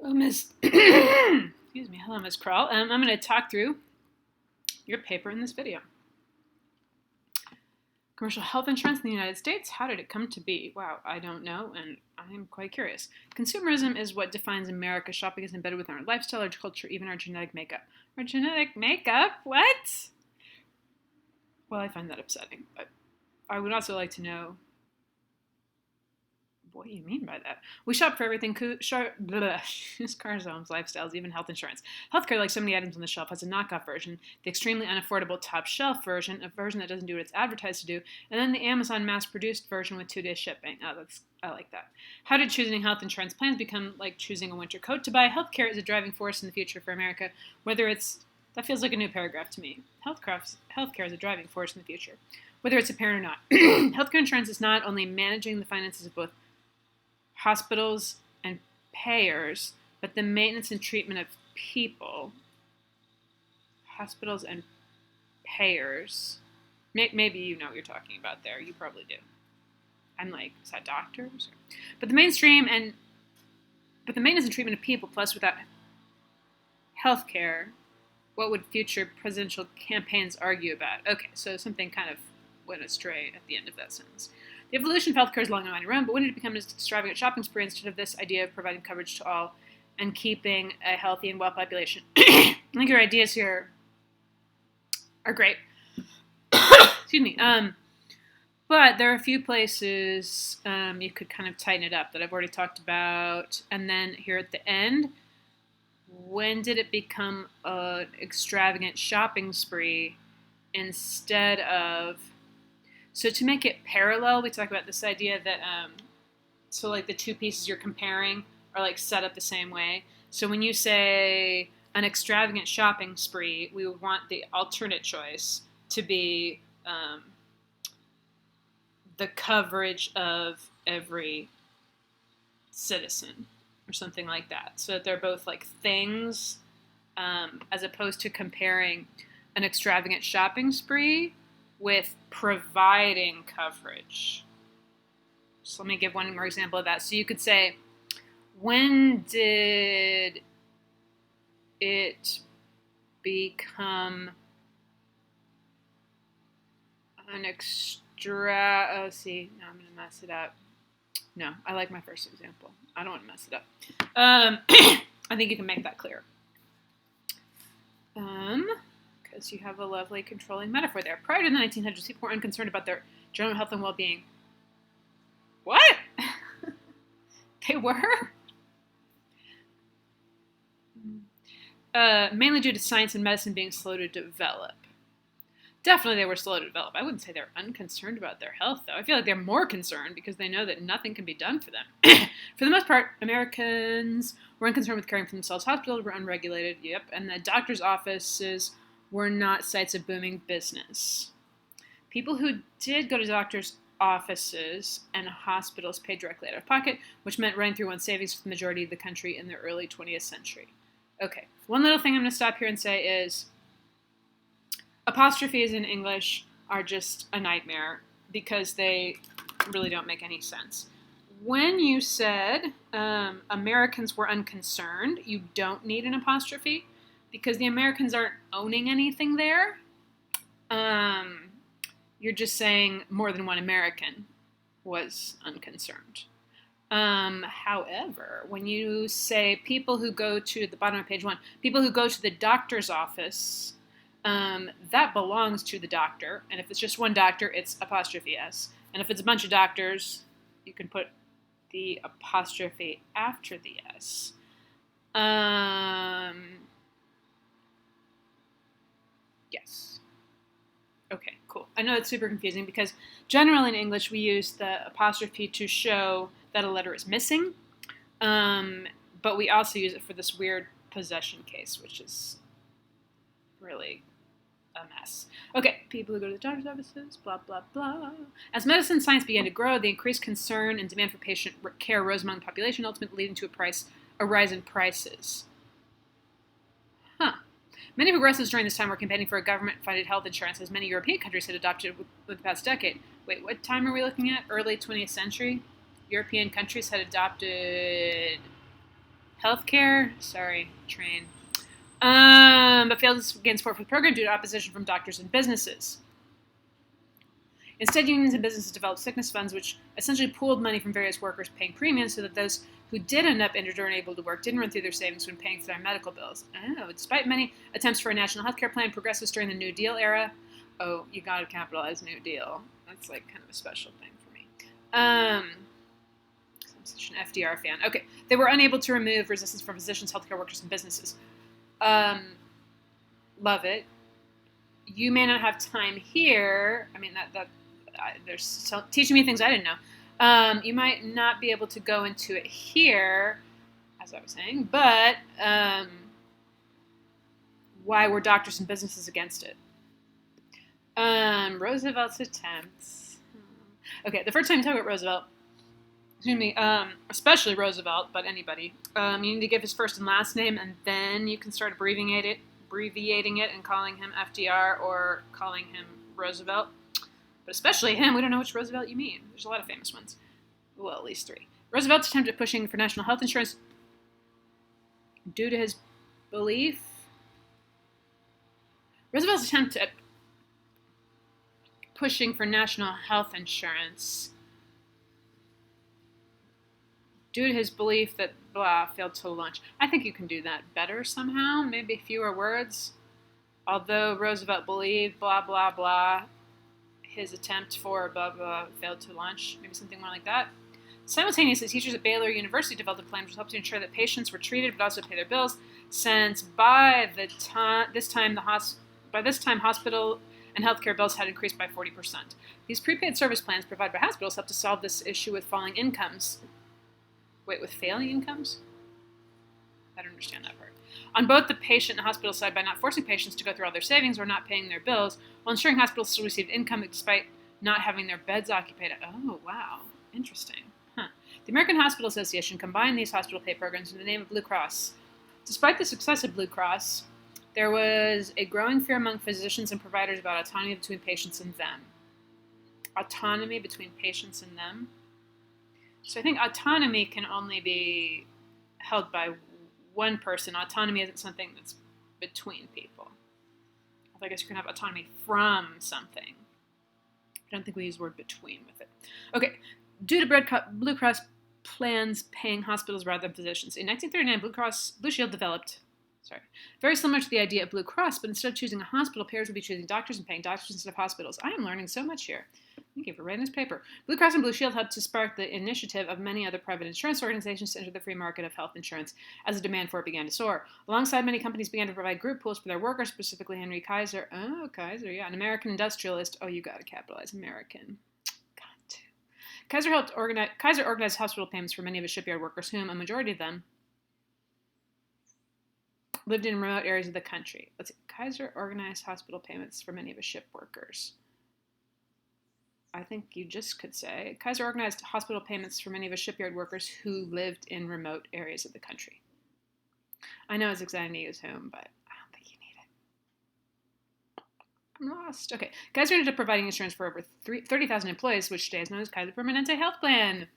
Hello, Ms. Excuse me. Hello, Ms. Krall. I'm going to talk through your paper in this video. Commercial health insurance in the United States. How did it come to be? Wow, I don't know, and I'm quite curious. Consumerism is what defines America. Shopping is embedded within our lifestyle, our culture, even our genetic makeup. Our genetic makeup? What? Well, I find that upsetting, but I would also like to know what do you mean by that? We shop for everything. Cars, homes, lifestyles, even health insurance. Healthcare, like so many items on the shelf, has a knockoff version, the extremely unaffordable top shelf version, a version that doesn't do what it's advertised to do, and then the Amazon mass-produced version with 2-day shipping. I like that. How did choosing health insurance plans become like choosing a winter coat to buy? Healthcare is a driving force in the future for America. That feels like a new paragraph to me. Healthcare is a driving force in the future, whether it's apparent or not. Healthcare insurance is not only managing the finances of both hospitals and payers, but the maintenance and treatment of people. Hospitals and payers. Maybe you know what you're talking about there. You probably do. I'm like, is that doctors? But the maintenance and treatment of people, plus without healthcare, what would future presidential campaigns argue about? Okay, so something kind of went astray at the end of that sentence. The evolution of healthcare is long and winding around, but when did it become an extravagant shopping spree instead of this idea of providing coverage to all and keeping a healthy and well population? I think your ideas here are great. Excuse me. But there are a few places you could kind of tighten it up that I've already talked about. And then here at the end, when did it become an extravagant shopping spree instead of... So to make it parallel, we talk about this idea that, so like the two pieces you're comparing are like set up the same way. So when you say an extravagant shopping spree, we would want the alternate choice to be the coverage of every citizen or something like that. So that they're both like things, as opposed to comparing an extravagant shopping spree with providing coverage. So let me give one more example of that. So you could say, when did it become an extra... Oh, see, now I'm going to mess it up. No, I like my first example. I don't want to mess it up. I think you can make that clear. Because you have a lovely controlling metaphor there. Prior to the 1900s, people were unconcerned about their general health and well-being. What? They were? Mainly due to science and medicine being slow to develop. Definitely they were slow to develop. I wouldn't say they're unconcerned about their health, though. I feel like they're more concerned because they know that nothing can be done for them. For the most part, Americans were unconcerned with caring for themselves. Hospitals were unregulated, yep, and the doctor's offices were not sites of booming business. People who did go to doctors' offices and hospitals paid directly out of pocket, which meant running through one's savings for the majority of the country in the early 20th century. Okay, one little thing I'm going to stop here and say is apostrophes in English are just a nightmare because they really don't make any sense. When you said Americans were unconcerned, you don't need an apostrophe because the Americans aren't owning anything there. You're just saying more than one American was unconcerned. However, when you say people who go to the bottom of page 1, people who go to the doctor's office, that belongs to the doctor. And if it's just one doctor, it's apostrophe S. And if it's a bunch of doctors, you can put the apostrophe after the S. Yes. Okay, cool. I know it's super confusing because generally in English we use the apostrophe to show that a letter is missing, but we also use it for this weird possession case, which is really a mess. Okay, people who go to the doctor's offices, blah, blah, blah. As medicine and science began to grow, the increased concern and demand for patient care rose among the population, ultimately leading to a rise in prices. Huh. Many progressives during this time were campaigning for a government-funded health insurance, as many European countries had adopted with the past decade. Wait, what time are we looking at? Early 20th century? European countries had adopted Healthcare, sorry, train. But failed to gain support for the program due to opposition from doctors and businesses. Instead, unions and businesses developed sickness funds, which essentially pooled money from various workers paying premiums so that those who did end up injured or unable to work didn't run through their savings when paying for their medical bills. Oh, despite many attempts for a national health care plan, progressives during the New Deal era, oh, you gotta capitalize New Deal. That's like kind of a special thing for me. I'm such an FDR fan. Okay, they were unable to remove resistance from physicians, healthcare workers, and businesses. Love it. You may not have time here. I mean, there's teaching me things I didn't know. You might not be able to go into it here, as I was saying, but why were doctors and businesses against it? Roosevelt's attempts. Okay, the first time you talk about Roosevelt, especially Roosevelt, but anybody, you need to give his first and last name, and then you can start abbreviating it and calling him FDR or calling him Roosevelt. But especially him, we don't know which Roosevelt you mean. There's a lot of famous ones. Well, at least 3. Roosevelt's attempt at pushing for national health insurance due to his belief. Roosevelt's attempt at pushing for national health insurance due to his belief that blah failed to launch. I think you can do that better somehow, maybe fewer words. Although Roosevelt believed blah blah blah, his attempt for blah blah failed to launch, maybe something more like that. Simultaneously, teachers at Baylor University developed a plan which helped to ensure that patients were treated but also pay their bills, since by this time hospital and healthcare bills had increased by 40%. These prepaid service plans provided by hospitals helped to solve this issue with falling incomes. Wait, with failing incomes? I don't understand that part. On both the patient and hospital side, by not forcing patients to go through all their savings or not paying their bills, while ensuring hospitals still received income despite not having their beds occupied. Oh, wow. Interesting. The American Hospital Association combined these hospital pay programs in the name of Blue Cross. Despite the success of Blue Cross, there was a growing fear among physicians and providers about autonomy between patients and them. Autonomy between patients and them? So I think autonomy can only be held by one person. Autonomy isn't something that's between people. I guess you can have autonomy from something. I don't think we use the word between with it. Okay, due to Blue Cross plans paying hospitals rather than physicians. In 1939, Blue Shield developed, very similar to the idea of Blue Cross, but instead of choosing a hospital, payers would be choosing doctors and paying doctors instead of hospitals. I am learning so much here. Thank you for writing this paper. Blue Cross and Blue Shield helped to spark the initiative of many other private insurance organizations to enter the free market of health insurance as the demand for it began to soar. Alongside, many companies began to provide group pools for their workers, specifically Henry Kaiser. Oh, Kaiser, yeah, an American industrialist. Oh, you got to capitalize American. Got to. Kaiser organized hospital payments for many of his shipyard workers, whom, a majority of them, lived in remote areas of the country. Let's see. Kaiser organized hospital payments for many of his ship workers. I think you just could say Kaiser organized hospital payments for many of his shipyard workers who lived in remote areas of the country. I know it's exciting to use whom, but I don't think you need it. I'm lost. Okay. Kaiser ended up providing insurance for over 30,000 employees, which today is known as Kaiser Permanente Health Plan.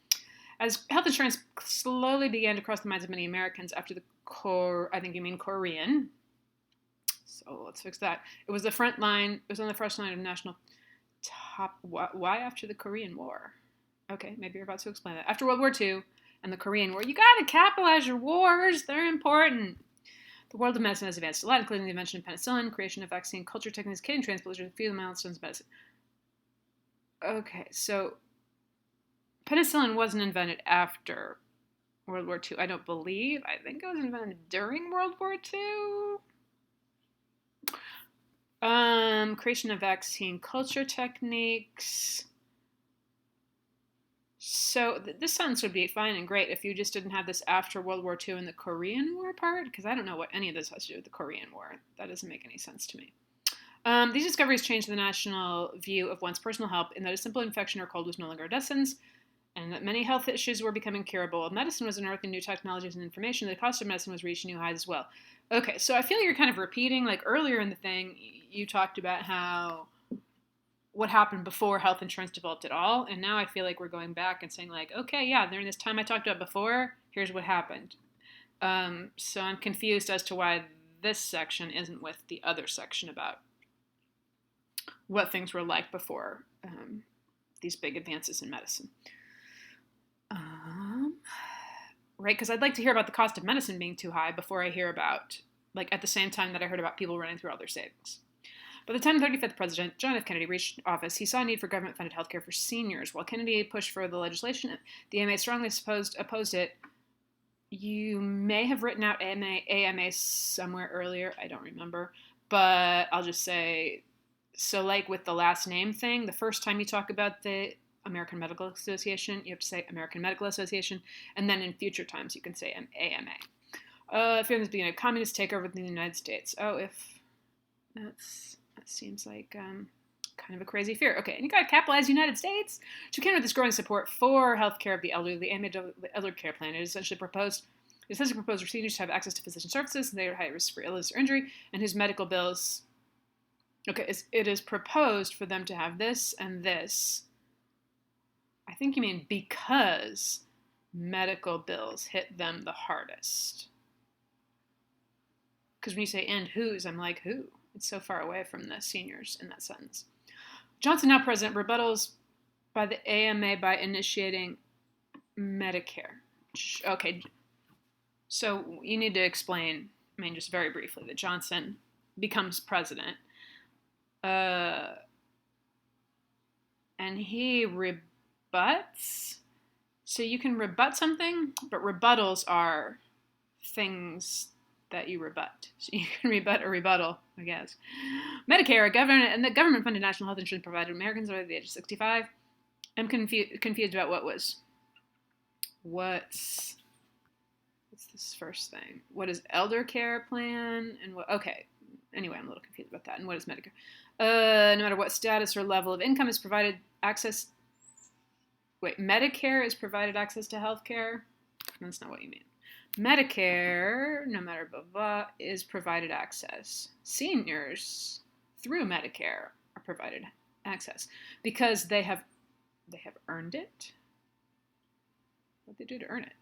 As health insurance slowly began to cross the minds of many Americans after the I think you mean Korean. So let's fix that. It was on the front line of national why after the Korean War? Okay, maybe you're about to explain that. After World War II and the Korean War, you gotta capitalize your wars. They're important. The world of medicine has advanced a lot, including the invention of penicillin, creation of vaccine, culture techniques, kidney transplants, a few milestones of medicine. Okay, so penicillin wasn't invented after World War II, I don't believe. I think it was invented during World War II. Creation of vaccine culture techniques. So this sentence would be fine and great if you just didn't have this after World War II and the Korean War part, because I don't know what any of this has to do with the Korean War. That doesn't make any sense to me. These discoveries changed the national view of one's personal health in that a simple infection or cold was no longer a death sentence, and that many health issues were becoming curable. Medicine was unearthing new technologies and information. The cost of medicine was reaching new highs as well. Okay, so I feel you're kind of repeating, like earlier in the thing, you talked about what happened before health insurance developed at all, and now I feel like we're going back and saying like, okay, yeah, during this time I talked about before, here's what happened. So I'm confused as to why this section isn't with the other section about what things were like before these big advances in medicine. Right, because I'd like to hear about the cost of medicine being too high before I hear about, like, at the same time that I heard about people running through all their savings. By the time the 35th president, John F. Kennedy, reached office, he saw a need for government-funded health care for seniors. While Kennedy pushed for the legislation, the AMA strongly opposed it. You may have written out AMA somewhere earlier. I don't remember. But I'll just say, so like with the last name thing, the first time you talk about the American Medical Association, you have to say American Medical Association, and then in future times you can say AMA. Fearing this being a communist takeover in the United States. Oh, if that seems like kind of a crazy fear. Okay, and you got to capitalize United States. To counter this growing support for health care of the elderly, the AMA Elder Care Plan is essentially proposed for seniors to have access to physician services and they are high risk for illness or injury, and whose medical bills. Okay, it is proposed for them to have this and this. I think you mean because medical bills hit them the hardest. Because when you say and whose, I'm like, who? It's so far away from the seniors in that sentence. Johnson, now president, rebuttals by the AMA by initiating Medicare. Okay, so you need to explain, I mean, just very briefly, that Johnson becomes president. And he rebuts. So you can rebut something, but rebuttals are things that you rebut. So you can rebut a rebuttal, I guess. Medicare, the government-funded national health insurance provided Americans over the age of 65. I'm confused about what's this first thing? What is elder care plan? And what? Okay. Anyway, I'm a little confused about that. And what is Medicare? No matter what status or level of income is provided access. Wait, Medicare is provided access to health care? That's not what you mean. Medicare, no matter blah, blah, is provided access. Seniors, through Medicare, are provided access because they have earned it. What they do to earn it.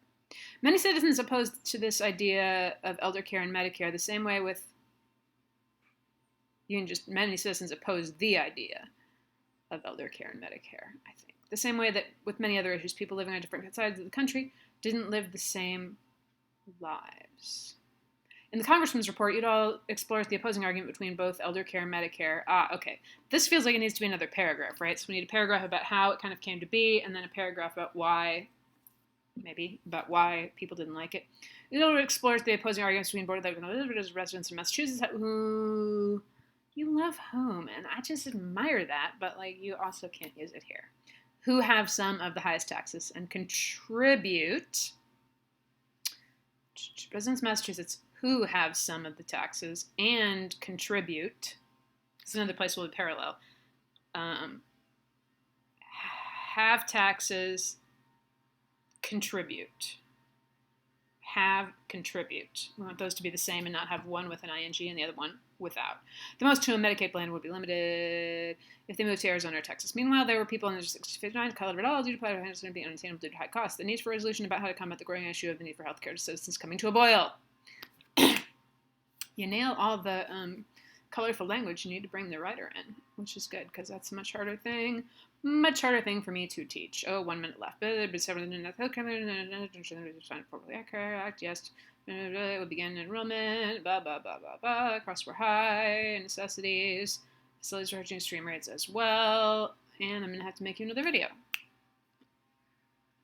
Many citizens opposed to this idea of elder care and Medicare the same way with many citizens oppose the idea of elder care and Medicare, I think. The same way that with many other issues, people living on different sides of the country didn't live the same lives. In the Congressman's report, Udall explores the opposing argument between both elder care and Medicare. Okay. This feels like it needs to be another paragraph, right? So we need a paragraph about how it kind of came to be, and then a paragraph about why people didn't like it. Udall explores the opposing arguments between Board of residents in Massachusetts who you love home, and I just admire that, but like you also can't use it here. Who have some of the highest taxes and contribute. Residents of Massachusetts who have some of the taxes and contribute. This is another place we'll be parallel. Have taxes, contribute. Have, contribute. We want those to be the same and not have one with an ing and the other one without. The most to a Medicaid plan would be limited if they moved to Arizona or Texas. Meanwhile, there were people in the 59 colored at all due to private housing being unattainable due to high costs. The need for resolution about how to combat the growing issue of the need for health care to citizens coming to a boil. You nail all the colorful language. You need to bring the writer in, which is good because that's a much harder thing for me to teach. 1 minute left. But several correct. Yes. It will begin enrollment. Blah blah blah blah blah. Costs were high. Necessities. Facilities are charging extreme rates as well. And I'm gonna have to make you another video.